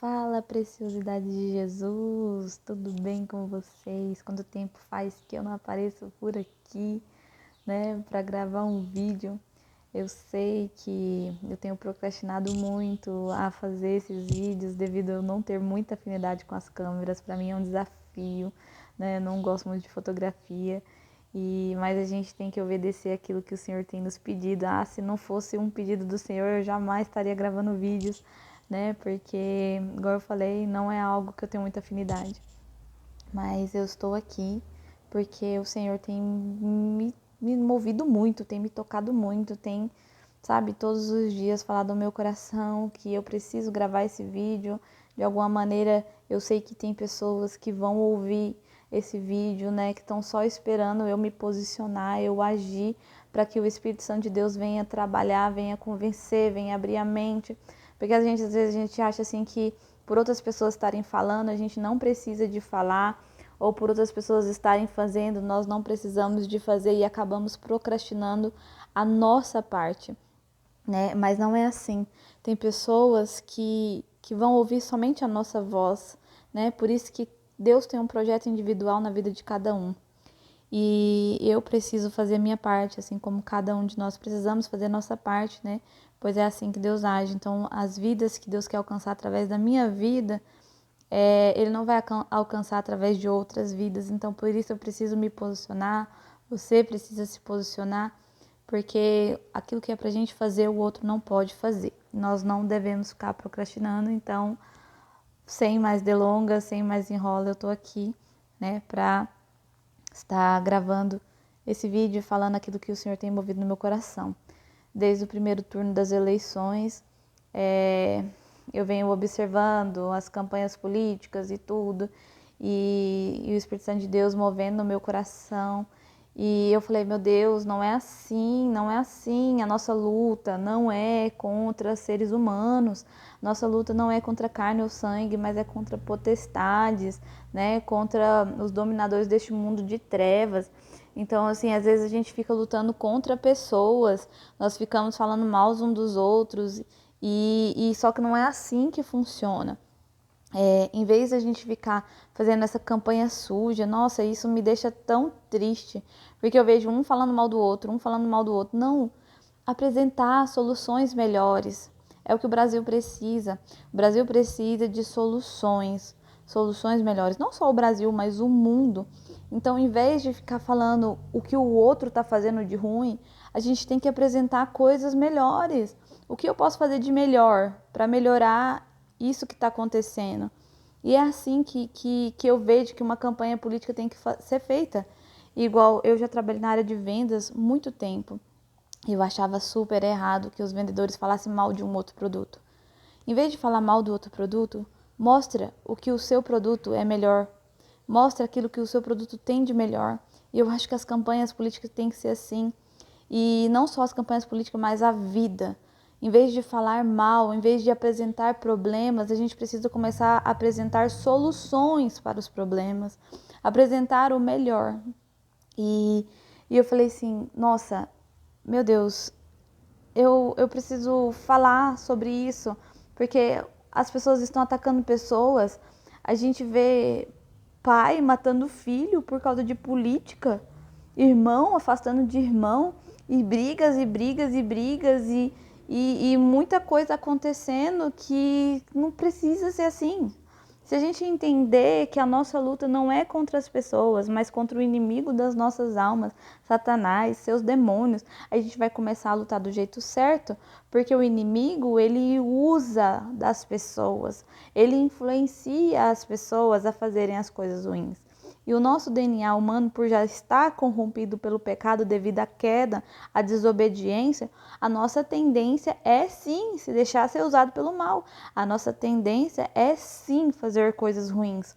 Fala, preciosidade de Jesus, tudo bem com vocês? Quanto tempo faz que eu não apareço por aqui, né, para gravar um vídeo? Eu sei que eu tenho procrastinado muito a fazer esses vídeos devido a eu não ter muita afinidade com as câmeras. Para mim é um desafio, né? Eu não gosto muito de fotografia. Mas a gente tem que obedecer aquilo que o Senhor tem nos pedido. Se não fosse um pedido do Senhor, eu jamais estaria gravando vídeos, né? Porque, igual eu falei, não é algo que eu tenho muita afinidade. Mas eu estou aqui porque o Senhor tem me movido muito, tem me tocado muito, tem, sabe, todos os dias falado ao meu coração que eu preciso gravar esse vídeo. De alguma maneira, eu sei que tem pessoas que vão ouvir esse vídeo, né, que estão só esperando eu me posicionar, eu agir, para que o Espírito Santo de Deus venha trabalhar, venha convencer, venha abrir a mente. Porque às vezes a gente acha assim que por outras pessoas estarem falando, a gente não precisa de falar, ou por outras pessoas estarem fazendo, nós não precisamos de fazer e acabamos procrastinando a nossa parte, né? Mas não é assim. Tem pessoas que vão ouvir somente a nossa voz, né? Por isso que Deus tem um projeto individual na vida de cada um. E eu preciso fazer a minha parte, assim como cada um de nós precisamos fazer a nossa parte, né? Pois é assim que Deus age. Então, as vidas que Deus quer alcançar através da minha vida, Ele não vai alcançar através de outras vidas. Então, por isso eu preciso me posicionar, você precisa se posicionar, porque aquilo que é pra gente fazer, o outro não pode fazer. Nós não devemos ficar procrastinando. Então, sem mais delongas, sem mais enrola, eu tô aqui, né, pra estar gravando esse vídeo falando aquilo que o Senhor tem movido no meu coração. Desde o primeiro turno das eleições, eu venho observando as campanhas políticas e tudo, e o Espírito Santo de Deus movendo no meu coração. E eu falei, meu Deus, não é assim, não é assim. A nossa luta não é contra seres humanos, nossa luta não é contra carne ou sangue, mas é contra potestades, né? Contra os dominadores deste mundo de trevas. Então, assim, às vezes a gente fica lutando contra pessoas, nós ficamos falando mal uns dos outros, e só que não é assim que funciona. Em vez de a gente ficar fazendo essa campanha suja, nossa, isso me deixa tão triste, porque eu vejo um falando mal do outro, um falando mal do outro. Não, apresentar soluções melhores é o que o Brasil precisa. O Brasil precisa de soluções melhores. Não só o Brasil, mas o mundo. Então, em vez de ficar falando o que o outro está fazendo de ruim, a gente tem que apresentar coisas melhores. O que eu posso fazer de melhor para melhorar isso que está acontecendo? E é assim que eu vejo que uma campanha política tem que ser feita. Igual eu já trabalhei na área de vendas muito tempo. Eu achava super errado que os vendedores falassem mal de um outro produto. Em vez de falar mal do outro produto, mostra o que o seu produto é melhor. Mostra aquilo que o seu produto tem de melhor. E eu acho que as campanhas políticas têm que ser assim. E não só as campanhas políticas, mas a vida. Em vez de falar mal, em vez de apresentar problemas, a gente precisa começar a apresentar soluções para os problemas. Apresentar o melhor. E eu falei assim, nossa, meu Deus, eu preciso falar sobre isso, porque as pessoas estão atacando pessoas. A gente vê pai matando filho por causa de política, irmão afastando de irmão, e brigas e brigas e brigas e muita coisa acontecendo que não precisa ser assim. Se a gente entender que a nossa luta não é contra as pessoas, mas contra o inimigo das nossas almas, Satanás, seus demônios, a gente vai começar a lutar do jeito certo, porque o inimigo, ele usa das pessoas, ele influencia as pessoas a fazerem as coisas ruins. E o nosso DNA humano, por já estar corrompido pelo pecado devido à queda, à desobediência, a nossa tendência é sim se deixar ser usado pelo mal. A nossa tendência é sim fazer coisas ruins.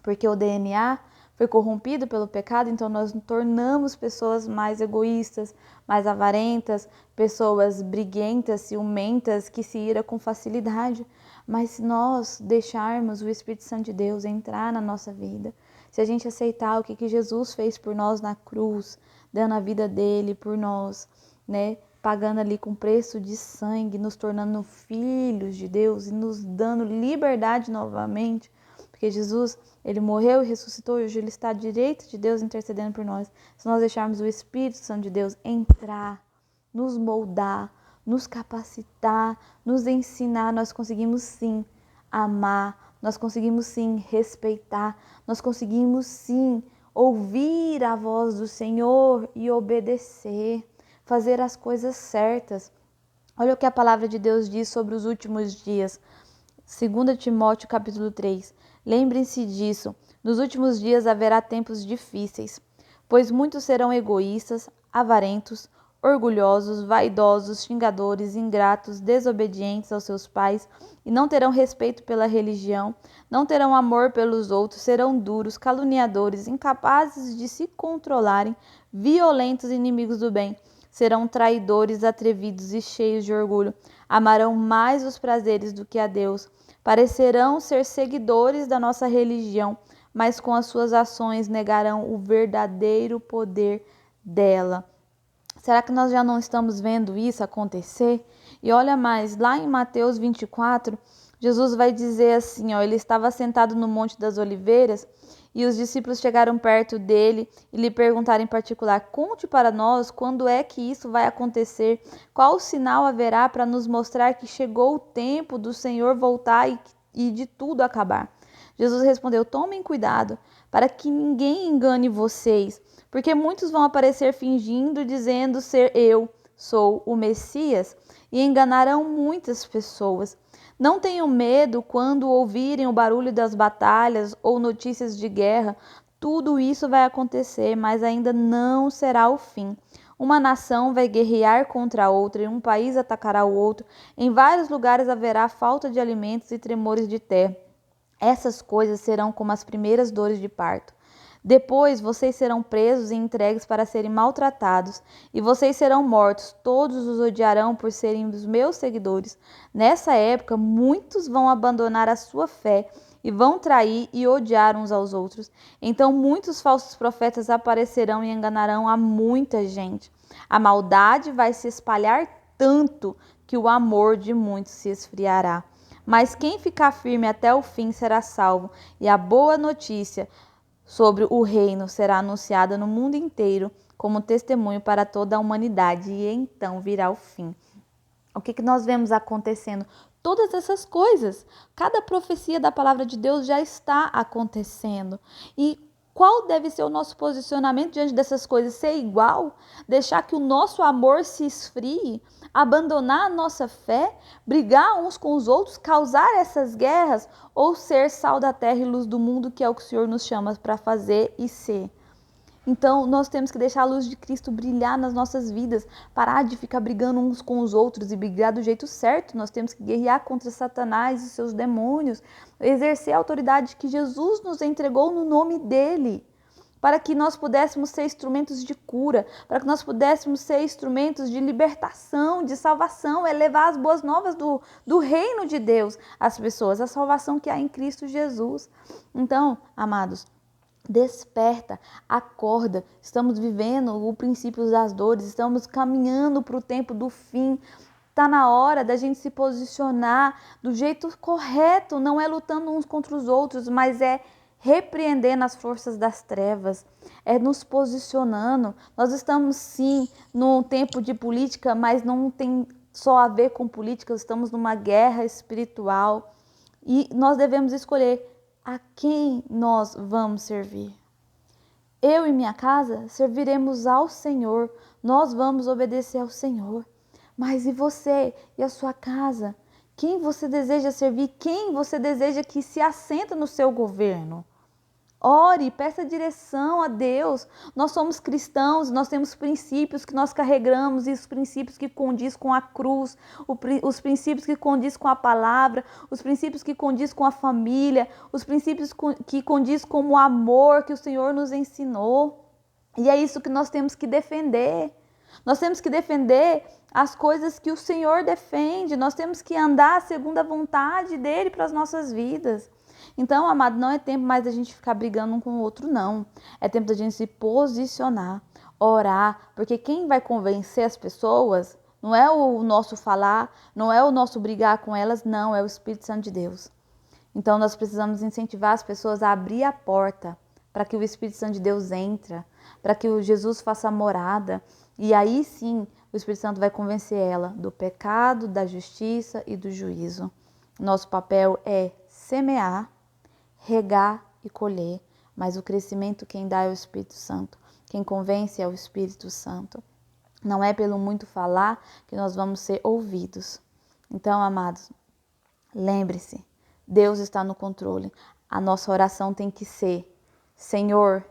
Porque o DNA foi corrompido pelo pecado, então nós nos tornamos pessoas mais egoístas, mais avarentas, pessoas briguentas, ciumentas, que se ira com facilidade. Mas se nós deixarmos o Espírito Santo de Deus entrar na nossa vida, se a gente aceitar o que Jesus fez por nós na cruz, dando a vida dele por nós, né? pagando ali com preço de sangue, nos tornando filhos de Deus e nos dando liberdade novamente, porque Jesus, ele morreu e ressuscitou e hoje ele está à direita de Deus intercedendo por nós. Se nós deixarmos o Espírito Santo de Deus entrar, nos moldar, nos capacitar, nos ensinar, nós conseguimos sim amar, nós conseguimos sim respeitar, nós conseguimos sim ouvir a voz do Senhor e obedecer, fazer as coisas certas. Olha o que a palavra de Deus diz sobre os últimos dias. 2 Timóteo capítulo 3. Lembrem-se disso, nos últimos dias haverá tempos difíceis, pois muitos serão egoístas, avarentos, orgulhosos, vaidosos, xingadores, ingratos, desobedientes aos seus pais e não terão respeito pela religião, não terão amor pelos outros, serão duros, caluniadores, incapazes de se controlarem, violentos, inimigos do bem. Serão traidores, atrevidos e cheios de orgulho. Amarão mais os prazeres do que a Deus. Parecerão ser seguidores da nossa religião, mas com as suas ações negarão o verdadeiro poder dela. Será que nós já não estamos vendo isso acontecer? E olha mais, lá em Mateus 24, Jesus vai dizer assim, ele estava sentado no Monte das Oliveiras e os discípulos chegaram perto dele e lhe perguntaram em particular, conte para nós quando é que isso vai acontecer, qual sinal haverá para nos mostrar que chegou o tempo do Senhor voltar e de tudo acabar. Jesus respondeu, tomem cuidado para que ninguém engane vocês, porque muitos vão aparecer fingindo, dizendo ser eu, sou o Messias, e enganarão muitas pessoas. Não tenham medo quando ouvirem o barulho das batalhas ou notícias de guerra. Tudo isso vai acontecer, mas ainda não será o fim. Uma nação vai guerrear contra a outra e um país atacará o outro. Em vários lugares haverá falta de alimentos e tremores de terra. Essas coisas serão como as primeiras dores de parto. Depois vocês serão presos e entregues para serem maltratados, e vocês serão mortos. Todos os odiarão por serem os meus seguidores. Nessa época, muitos vão abandonar a sua fé e vão trair e odiar uns aos outros. Então, muitos falsos profetas aparecerão e enganarão a muita gente. A maldade vai se espalhar tanto que o amor de muitos se esfriará. Mas quem ficar firme até o fim será salvo, e a boa notícia sobre o reino será anunciada no mundo inteiro como testemunho para toda a humanidade, e então virá o fim. O que nós vemos acontecendo? Todas essas coisas, cada profecia da palavra de Deus já está acontecendo. E qual deve ser o nosso posicionamento diante dessas coisas? Ser igual? Deixar que o nosso amor se esfrie? Abandonar a nossa fé? Brigar uns com os outros? Causar essas guerras? Ou ser sal da terra e luz do mundo, que é o que o Senhor nos chama para fazer e ser? Então, nós temos que deixar a luz de Cristo brilhar nas nossas vidas, parar de ficar brigando uns com os outros e brigar do jeito certo. Nós temos que guerrear contra Satanás e seus demônios, exercer a autoridade que Jesus nos entregou no nome dele, para que nós pudéssemos ser instrumentos de cura, para que nós pudéssemos ser instrumentos de libertação, de salvação, levar as boas novas do reino de Deus às pessoas, a salvação que há em Cristo Jesus. Então, amados, desperta, acorda, estamos vivendo o princípio das dores, estamos caminhando para o tempo do fim. Está na hora da gente se posicionar do jeito correto, não é lutando uns contra os outros, mas é repreendendo as forças das trevas, é nos posicionando. Nós estamos sim num tempo de política, mas não tem só a ver com política, estamos numa guerra espiritual e nós devemos escolher a quem nós vamos servir. Eu e minha casa serviremos ao Senhor, nós vamos obedecer ao Senhor. Mas e você e a sua casa? Quem você deseja servir? Quem você deseja que se assenta no seu governo? Ore, peça direção a Deus. Nós somos cristãos, nós temos princípios que nós carregamos, e os princípios que condiz com a cruz, os princípios que condiz com a palavra, os princípios que condiz com a família, os princípios que condiz com o amor que o Senhor nos ensinou. E é isso que nós temos que defender. Nós temos que defender as coisas que o Senhor defende. Nós temos que andar segundo a vontade dele para as nossas vidas. Então, amado, não é tempo mais da gente ficar brigando um com o outro, não. É tempo da gente se posicionar, orar, porque quem vai convencer as pessoas não é o nosso falar, não é o nosso brigar com elas, não, é o Espírito Santo de Deus. Então nós precisamos incentivar as pessoas a abrir a porta para que o Espírito Santo de Deus entre, para que o Jesus faça morada. E aí sim o Espírito Santo vai convencer ela do pecado, da justiça e do juízo. Nosso papel é semear, regar e colher, mas o crescimento quem dá é o Espírito Santo. Quem convence é o Espírito Santo. Não é pelo muito falar que nós vamos ser ouvidos. Então, amados, lembre-se, Deus está no controle. A nossa oração tem que ser: Senhor,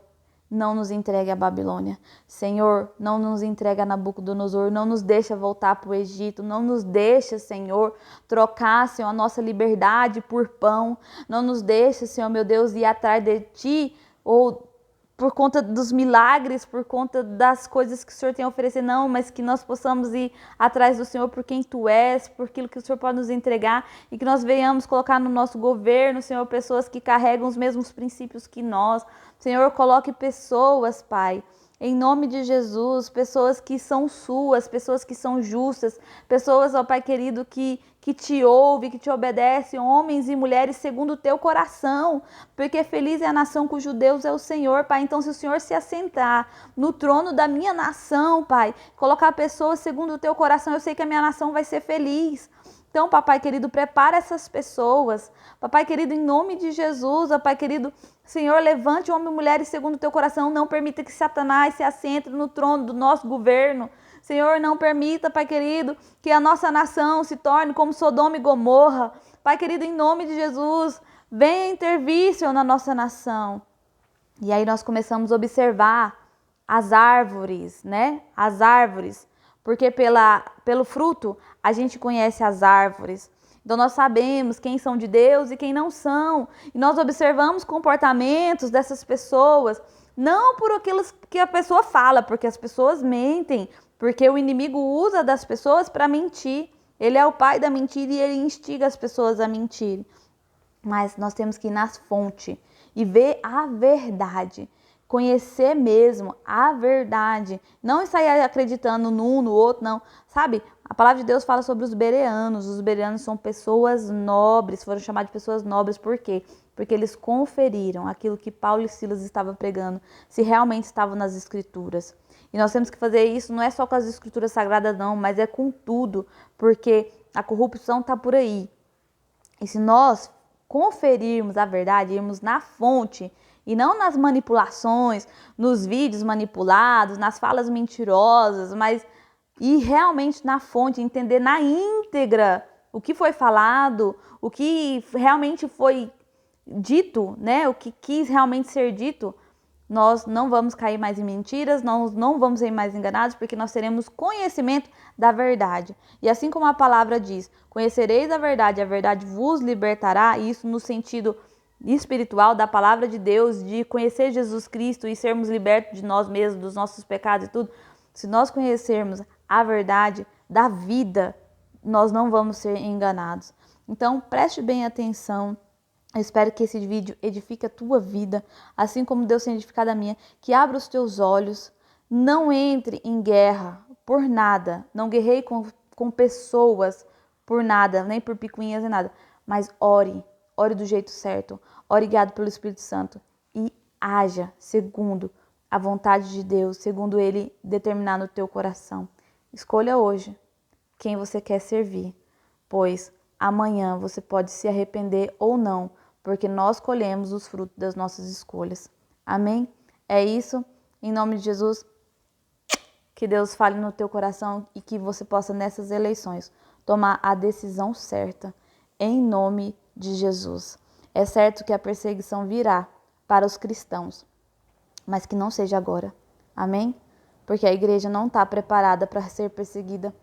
não nos entregue a Babilônia. Senhor, não nos entregue a Nabucodonosor. Não nos deixa voltar para o Egito. Não nos deixa, Senhor, trocar, Senhor, a nossa liberdade por pão. Não nos deixa, Senhor, meu Deus, ir atrás de Ti ou por conta dos milagres, por conta das coisas que o Senhor tem a oferecer, não, mas que nós possamos ir atrás do Senhor por quem Tu és, por aquilo que o Senhor pode nos entregar, e que nós venhamos colocar no nosso governo, Senhor, pessoas que carregam os mesmos princípios que nós. Senhor, coloque pessoas, Pai, em nome de Jesus, pessoas que são suas, pessoas que são justas, pessoas, ó Pai querido, que te ouve, que te obedece, homens e mulheres segundo o teu coração, porque feliz é a nação cujo Deus é o Senhor, Pai. Então, se o Senhor se assentar no trono da minha nação, Pai, colocar pessoas segundo o teu coração, eu sei que a minha nação vai ser feliz. Então, papai querido, prepara essas pessoas. Papai querido, em nome de Jesus, papai querido, Senhor, levante homens e mulheres segundo o teu coração. Não permita que Satanás se assente no trono do nosso governo. Senhor, não permita, Pai querido, que a nossa nação se torne como Sodoma e Gomorra. Pai querido, em nome de Jesus, venha intervir, Senhor, na nossa nação. E aí nós começamos a observar as árvores, né? As árvores. Porque pelo fruto a gente conhece as árvores. Então nós sabemos quem são de Deus e quem não são. E nós observamos comportamentos dessas pessoas, não por aquilo que a pessoa fala, porque as pessoas mentem, porque o inimigo usa das pessoas para mentir. Ele é o pai da mentira e ele instiga as pessoas a mentir. Mas nós temos que ir nas fontes e ver a verdade. Conhecer mesmo a verdade. Não sair acreditando num, no outro, não. Sabe, a palavra de Deus fala sobre os bereanos. Os bereanos são pessoas nobres, foram chamados de pessoas nobres. Por quê? Porque eles conferiram aquilo que Paulo e Silas estavam pregando, se realmente estavam nas Escrituras. E nós temos que fazer isso, não é só com as Escrituras sagradas, não, mas é com tudo, porque a corrupção está por aí. E se nós conferirmos a verdade, irmos na fonte, e não nas manipulações, nos vídeos manipulados, nas falas mentirosas, mas ir realmente na fonte, entender na íntegra o que foi falado, o que realmente foi dito, né? O que quis realmente ser dito, nós não vamos cair mais em mentiras, nós não vamos ser mais enganados, porque nós teremos conhecimento da verdade. E assim como a palavra diz, conhecereis a verdade vos libertará, isso no sentido espiritual da palavra de Deus, de conhecer Jesus Cristo e sermos libertos de nós mesmos, dos nossos pecados e tudo. Se nós conhecermos a verdade da vida, nós não vamos ser enganados. Então, preste bem atenção. Eu espero que esse vídeo edifique a tua vida, assim como Deus tem edificado a minha, que abra os teus olhos, não entre em guerra por nada, não guerreie com pessoas por nada, nem por picuinhas nem nada, mas ore do jeito certo, ore guiado pelo Espírito Santo e haja segundo a vontade de Deus, segundo Ele determinar no teu coração. Escolha hoje quem você quer servir, pois amanhã você pode se arrepender ou não, porque nós colhemos os frutos das nossas escolhas. Amém? É isso. Em nome de Jesus, que Deus fale no teu coração e que você possa, nessas eleições, tomar a decisão certa. Em nome de Jesus. É certo que a perseguição virá para os cristãos, mas que não seja agora. Amém? Porque a igreja não está preparada para ser perseguida,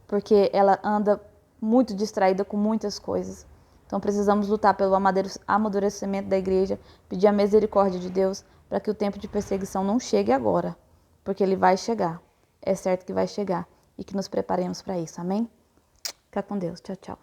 porque ela anda muito distraída com muitas coisas. Então precisamos lutar pelo amadurecimento da igreja, pedir a misericórdia de Deus para que o tempo de perseguição não chegue agora, porque ele vai chegar. É certo que vai chegar e que nos preparemos para isso. Amém? Fica com Deus. Tchau, tchau.